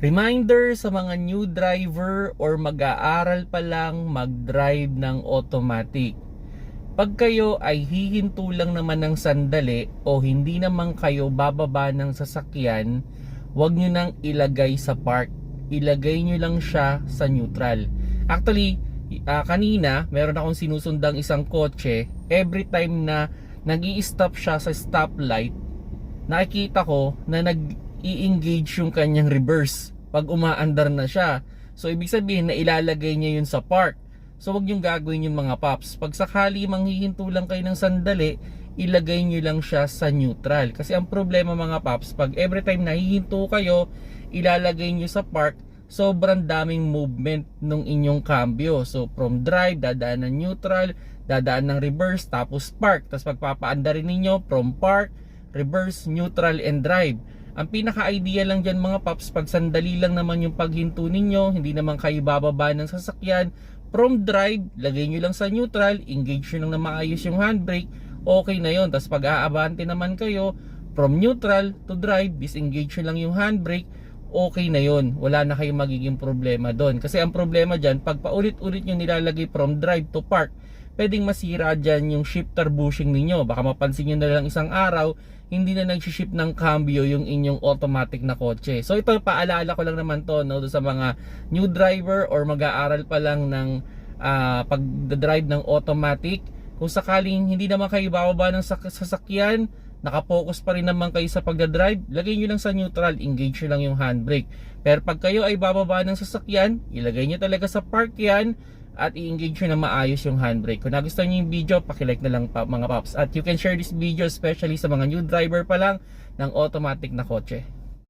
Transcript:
Reminder sa mga new driver or mag-aaral pa lang mag-drive ng automatic. Pag kayo ay hihinto lang naman ng sandali o hindi naman kayo bababa ng sasakyan, huwag nyo nang ilagay sa park. Ilagay nyo lang siya sa neutral. Actually, kanina meron akong sinusundang isang kotse. Every time na nag-i-stop siya sa stoplight, nakikita ko na nag-i-engage yung kanyang reverse pag umaandar na siya. So ibig sabihin na ilalagay niya yun sa park. So wag yung gagawin yung mga paps. Pag sakali manghihinto lang kayo ng sandali, ilagay nyo lang siya sa neutral. Kasi ang problema mga paps, pag every time nahihinto kayo, ilalagay nyo sa park, sobrang daming movement nung inyong cambio. So from drive, dadaan ng neutral, dadaan ng reverse, tapos park. Tapos pagpapaandarin ninyo from park, reverse, neutral, and drive. Ang pinaka-idea lang dyan mga paps, pag sandali lang naman yung paghinto ninyo, hindi naman kayo bababa ng sasakyan, from drive, lagay nyo lang sa neutral, engage nyo lang na maayos yung handbrake, okay na yon. Tapos pag aabante naman kayo, from neutral to drive, disengage nyo lang yung handbrake, okay na yon. Wala na kayong magiging problema doon. Kasi ang problema dyan, pag paulit-ulit nyo nilalagay from drive to park, pwedeng masira dyan yung shifter bushing ninyo. Baka mapansin nyo na lang isang araw, hindi na nag-shift ng cambio yung inyong automatic na kotse. So ito, paalala ko lang naman to, no, sa mga new driver or mag-aaral pa lang ng pag-drive ng automatic. Kung sakaling hindi naman kayo bababa ng sasakyan, nakapokus pa rin naman kayo sa pagdadrive, lagay nyo lang sa neutral, engage nyo lang yung handbrake. Pero pag kayo ay bababa ng sasakyan, ilagay nyo talaga sa park yan, at i-engage nyo na maayos yung handbrake. Kung nagustuhan nyo yung video, pakilike na lang mga paps. At you can share this video especially sa mga new driver pa lang ng automatic na kotse.